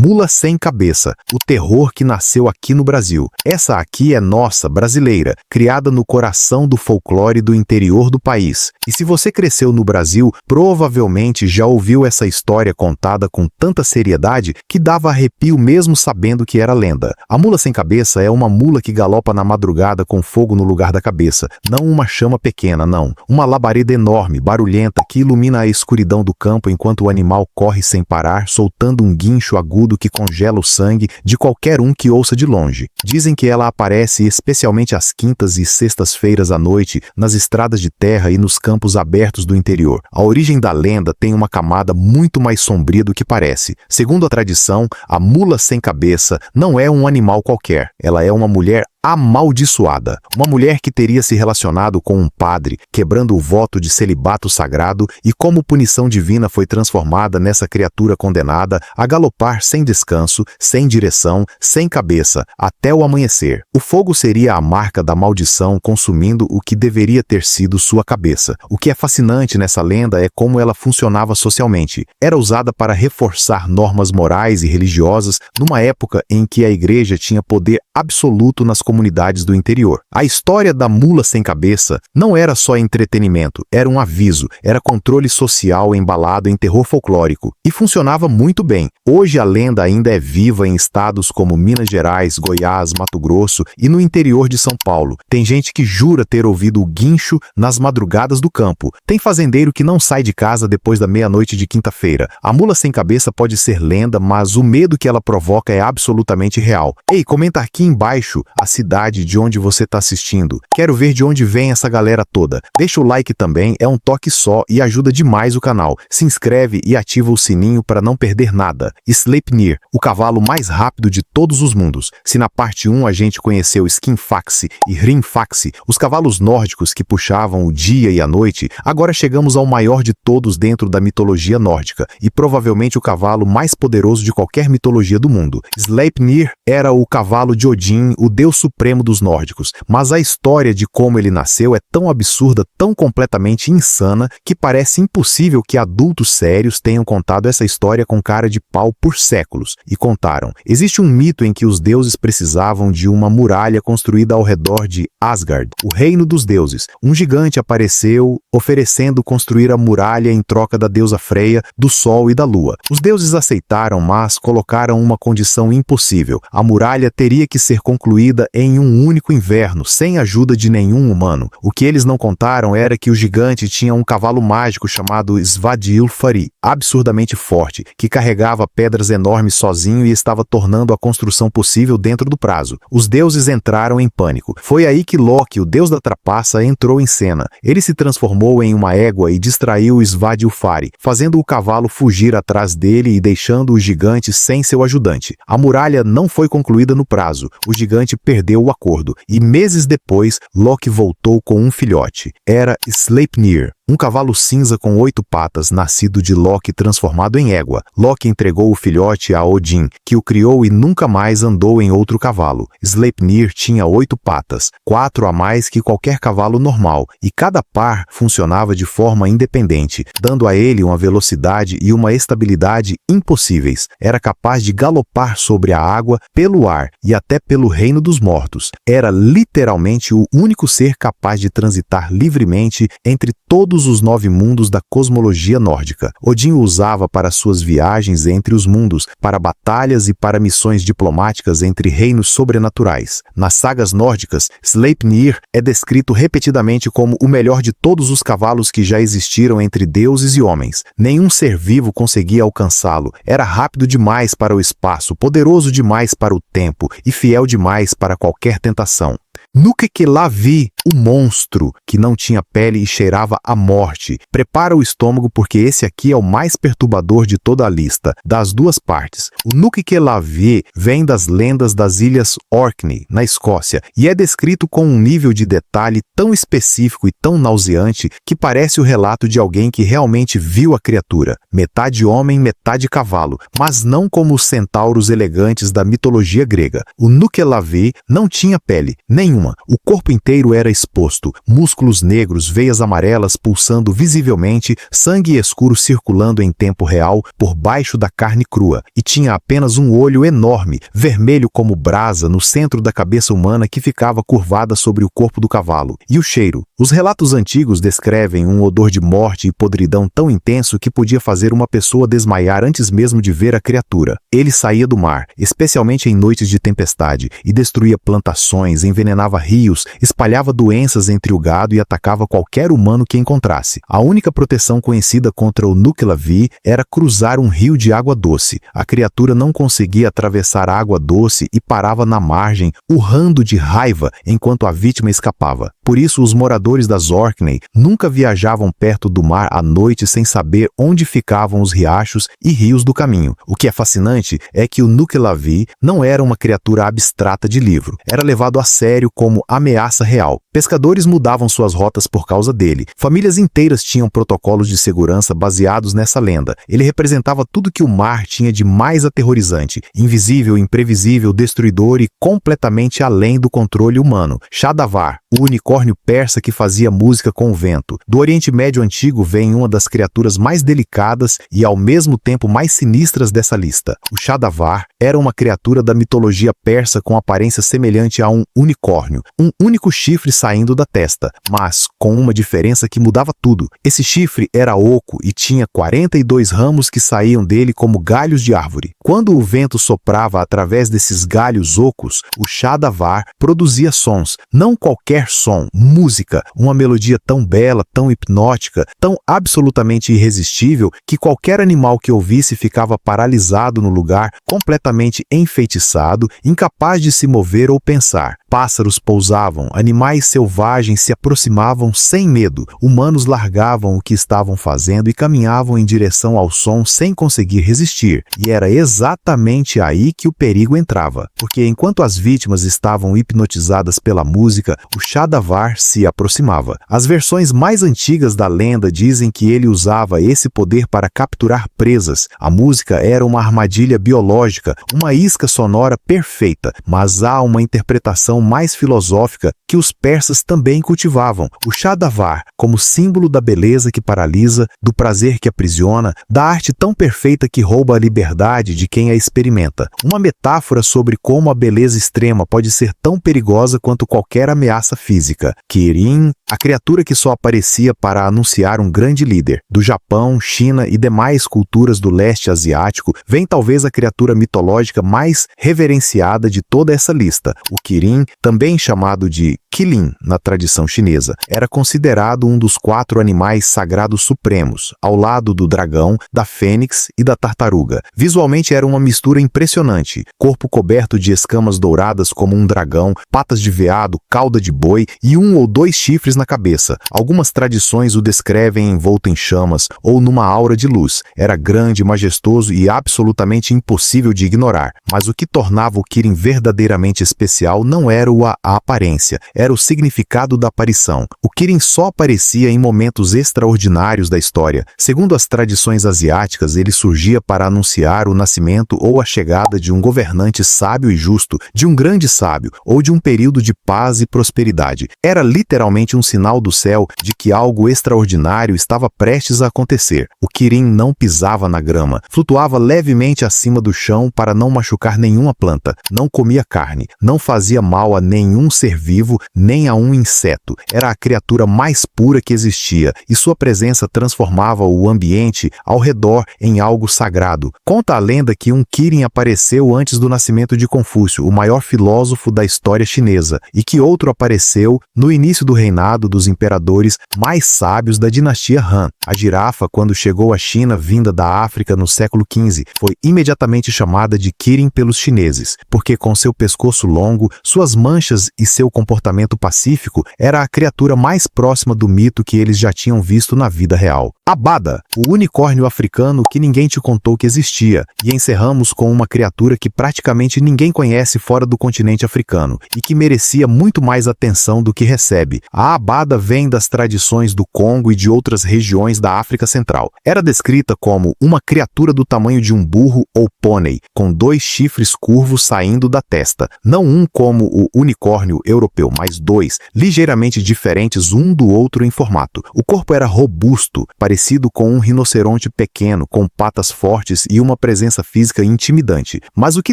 Mula sem cabeça, o terror que nasceu aqui no Brasil. Essa aqui é nossa, brasileira, criada no coração do folclore do interior do país. E se você cresceu no Brasil, provavelmente já ouviu essa história contada com tanta seriedade que dava arrepio mesmo sabendo que era lenda. A mula sem cabeça é uma mula que galopa na madrugada com fogo no lugar da cabeça. Não uma chama pequena, não. Uma labareda enorme, barulhenta, que ilumina a escuridão do campo enquanto o animal corre sem parar, soltando um guincho agudo que congela o sangue de qualquer um que ouça de longe. Dizem que ela aparece especialmente às quintas e sextas-feiras à noite, nas estradas de terra e nos campos abertos do interior. A origem da lenda tem uma camada muito mais sombria do que parece. Segundo a tradição, a mula sem cabeça não é um animal qualquer. Ela é uma mulher amaldiçoada. Uma mulher que teria se relacionado com um padre, quebrando o voto de celibato sagrado, e como punição divina foi transformada nessa criatura condenada a galopar sem descanso, sem direção, sem cabeça, até o amanhecer. O fogo seria a marca da maldição consumindo o que deveria ter sido sua cabeça. O que é fascinante nessa lenda é como ela funcionava socialmente. Era usada para reforçar normas morais e religiosas numa época em que a igreja tinha poder absoluto nas comunidades do interior. A história da mula sem cabeça não era só entretenimento, era um aviso, era controle social embalado em terror folclórico. E funcionava muito bem. Hoje a lenda ainda é viva em estados como Minas Gerais, Goiás, Mato Grosso e no interior de São Paulo. Tem gente que jura ter ouvido o guincho nas madrugadas do campo. Tem fazendeiro que não sai de casa depois da meia-noite de quinta-feira. A mula sem cabeça pode ser lenda, mas o medo que ela provoca é absolutamente real. Ei, comenta aqui embaixo a cidade de onde você está assistindo. Quero ver de onde vem essa galera toda. Deixa o like também, é um toque só e ajuda demais o canal. Se inscreve e ativa o sininho para não perder nada. Sleipnir, o cavalo mais rápido de todos os mundos. Se na parte 1 a gente conheceu Skinfaxi e Hrimfaxi, os cavalos nórdicos que puxavam o dia e a noite, agora chegamos ao maior de todos dentro da mitologia nórdica e provavelmente o cavalo mais poderoso de qualquer mitologia do mundo. Sleipnir era o cavalo de Odin, o deus supremo dos nórdicos, mas a história de como ele nasceu é tão absurda, tão completamente insana, que parece impossível que adultos sérios tenham contado essa história com cara de pau por séculos. E contaram. Existe um mito em que os deuses precisavam de uma muralha construída ao redor de Asgard, o reino dos deuses. Um gigante apareceu oferecendo construir a muralha em troca da deusa Freya, do sol e da lua. Os deuses aceitaram, mas colocaram uma condição impossível. A muralha teria que ser concluída em um único inverno, sem ajuda de nenhum humano. O que eles não contaram era que o gigante tinha um cavalo mágico chamado Svadilfari, absurdamente forte, que carregava pedras enormes sozinho e estava tornando a construção possível dentro do prazo. Os deuses entraram em pânico. Foi aí que Loki, o deus da trapaça, entrou em cena. Ele se transformou em uma égua e distraiu Svadilfari, fazendo o cavalo fugir atrás dele e deixando o gigante sem seu ajudante. A muralha não foi concluída no prazo. O gigante perdeu o acordo, e meses depois, Loki voltou com um filhote. Era Sleipnir, um cavalo cinza com 8 patas, nascido de Loki transformado em égua. Loki entregou o filhote a Odin, que o criou e nunca mais andou em outro cavalo. Sleipnir tinha 8 patas, 4 a mais que qualquer cavalo normal, e cada par funcionava de forma independente, dando a ele uma velocidade e uma estabilidade impossíveis. Era capaz de galopar sobre a água, pelo ar e até pelo reino dos mortos. Era literalmente o único ser capaz de transitar livremente entre todos os 9 mundos da cosmologia nórdica. Odin o usava para suas viagens entre os mundos, para batalhas e para missões diplomáticas entre reinos sobrenaturais. Nas sagas nórdicas, Sleipnir é descrito repetidamente como o melhor de todos os cavalos que já existiram entre deuses e homens. Nenhum ser vivo conseguia alcançá-lo. Era rápido demais para o espaço, poderoso demais para o tempo e fiel demais para qualquer tentação. Nuke que lá vi, o monstro, que não tinha pele e cheirava a morte. Prepara o estômago porque esse aqui é o mais perturbador de toda a lista, das duas partes. O Nuke que lá vi vem das lendas das ilhas Orkney, na Escócia, e é descrito com um nível de detalhe tão específico e tão nauseante que parece o relato de alguém que realmente viu a criatura. Metade homem, metade cavalo, mas não como os centauros elegantes da mitologia grega. O Nuke lá vi não tinha pele, nenhuma. O corpo inteiro era exposto, músculos negros, veias amarelas pulsando visivelmente, sangue escuro circulando em tempo real por baixo da carne crua, e tinha apenas um olho enorme, vermelho como brasa, no centro da cabeça humana que ficava curvada sobre o corpo do cavalo. E o cheiro? Os relatos antigos descrevem um odor de morte e podridão tão intenso que podia fazer uma pessoa desmaiar antes mesmo de ver a criatura. Ele saía do mar, especialmente em noites de tempestade, e destruía plantações, envenenava rios, espalhava doenças entre o gado e atacava qualquer humano que encontrasse. A única proteção conhecida contra o Nukelavee era cruzar um rio de água doce. A criatura não conseguia atravessar a água doce e parava na margem, urrando de raiva enquanto a vítima escapava. Por isso, os moradores das Orkney nunca viajavam perto do mar à noite sem saber onde ficavam os riachos e rios do caminho. O que é fascinante é que o Nukelavee não era uma criatura abstrata de livro. Era levado a sério como ameaça real. Pescadores mudavam suas rotas por causa dele. Famílias inteiras tinham protocolos de segurança baseados nessa lenda. Ele representava tudo que o mar tinha de mais aterrorizante, invisível, imprevisível, destruidor e completamente além do controle humano. Shadavar, o unicórnio persa que fazia música com o vento. Do Oriente Médio Antigo vem uma das criaturas mais delicadas e ao mesmo tempo mais sinistras dessa lista. O Shadavar era uma criatura da mitologia persa com aparência semelhante a um unicórnio, um único chifre saindo da testa, mas com uma diferença que mudava tudo. Esse chifre era oco e tinha 42 ramos que saíam dele como galhos de árvore. Quando o vento soprava através desses galhos ocos, o Shadavar produzia sons, não qualquer som, música, uma melodia tão bela, tão hipnótica, tão absolutamente irresistível que qualquer animal que ouvisse ficava paralisado no lugar, completamente enfeitiçado, incapaz de se mover ou pensar. Pássaros pousavam, animais selvagens se aproximavam sem medo, humanos largavam o que estavam fazendo e caminhavam em direção ao som sem conseguir resistir. E era exatamente aí que o perigo entrava, porque enquanto as vítimas estavam hipnotizadas pela música, o Shadavar se aproximava. As versões mais antigas da lenda dizem que ele usava esse poder para capturar presas. A música era uma armadilha biológica, uma isca sonora perfeita, mas há uma interpretação mais filosófica que os persas também cultivavam. O Shadavar, como símbolo da beleza que paralisa, do prazer que aprisiona, da arte tão perfeita que rouba a liberdade de quem a experimenta. Uma metáfora sobre como a beleza extrema pode ser tão perigosa quanto qualquer ameaça física. Kirin, a criatura que só aparecia para anunciar um grande líder. Do Japão, China e demais culturas do leste asiático, vem talvez a criatura mitológica mais reverenciada de toda essa lista. O Kirin, também chamado de Qilin na tradição chinesa, era considerado um dos 4 animais sagrados supremos, ao lado do dragão, da fênix e da tartaruga. Visualmente era uma mistura impressionante, corpo coberto de escamas douradas como um dragão, patas de veado, cauda de boi e 1 ou 2 chifres na cabeça. Algumas tradições o descrevem envolto em chamas ou numa aura de luz. Era grande, majestoso e absolutamente impossível de ignorar. Mas o que tornava o Kirin verdadeiramente especial não era a aparência, era o significado da aparição. O Kirin só aparecia em momentos extraordinários da história. Segundo as tradições asiáticas, ele surgia para anunciar o nascimento ou a chegada de um governante sábio e justo, de um grande sábio, ou de um período de paz e prosperidade. Era literalmente um sinal do céu de que algo extraordinário estava prestes a acontecer. O Kirin não pisava na grama, flutuava levemente acima do chão para não machucar nenhuma planta, não comia carne, não fazia mal a nenhum ser vivo, nem a um inseto. Era a criatura mais pura que existia, e sua presença transformava o ambiente ao redor em algo sagrado. Conta a lenda que um Kirin apareceu antes do nascimento de Confúcio, o maior filósofo da história chinesa, e que outro apareceu no início do reinado dos imperadores mais sábios da dinastia Han. A girafa, quando chegou à China vinda da África no século XV, foi imediatamente chamada de Kirin pelos chineses, porque com seu pescoço longo, suas manchas e seu comportamento pacífico, era a criatura mais próxima do mito que eles já tinham visto na vida real. Abada, o unicórnio africano que ninguém te contou que existia, e encerramos com uma criatura que praticamente ninguém conhece fora do continente africano, e que merecia muito mais atenção do que recebe. A Abada vem das tradições do Congo e de outras regiões da África Central. Era descrita como uma criatura do tamanho de um burro ou pônei, com 2 chifres curvos saindo da testa. Não um como o unicórnio europeu, mas 2, ligeiramente diferentes um do outro em formato. O corpo era robusto, parecido com um rinoceronte pequeno, com patas fortes e uma presença física intimidante. Mas o que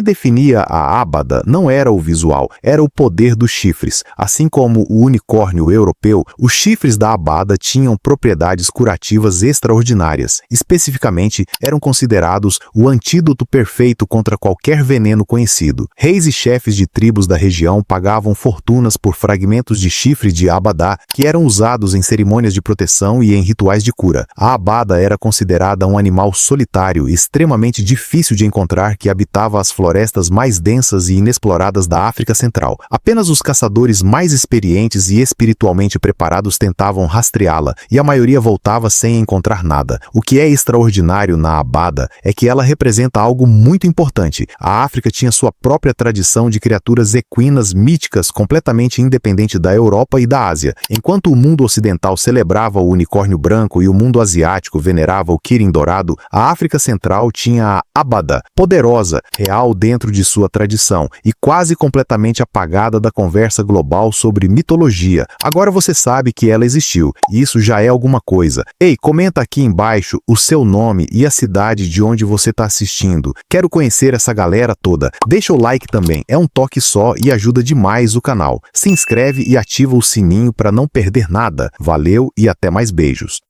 definia a Abada não era o visual, era o poder dos chifres. Assim como o unicórnio europeu, os chifres da Abada tinham propriedades curativas extraordinárias. Especificamente, eram considerados o antídoto perfeito contra qualquer veneno conhecido. Reis e chefes de tribos da região pagavam fortunas por fragmentos de chifre de Abadá que eram usados em cerimônias de proteção e em rituais de cura. A Abada era considerada um animal solitário, extremamente difícil de encontrar, que habitava as florestas mais densas e inexploradas da África Central. Apenas os caçadores mais experientes e espiritualmente preparados tentavam rastreá-la, e a maioria voltava sem encontrar nada. O que é extraordinário na Abada é que ela representa algo muito importante. A África tinha sua própria tradição de criaturas equinas míticas completamente independente da Europa e da Ásia. Enquanto o mundo ocidental celebrava o unicórnio branco e o mundo asiático venerava o quirim dourado, a África Central tinha a Abada, poderosa, real dentro de sua tradição e quase completamente apagada da conversa global sobre mitologia. Agora você sabe que ela existiu, e isso já é alguma coisa. Ei, comenta aqui embaixo o seu nome e a cidade de onde você está assistindo. Quero conhecer essa galera toda. Deixa o like também, é um toque só e ajuda demais o canal. Se inscreve e ativa o sininho para não perder nada. Valeu e até mais beijos.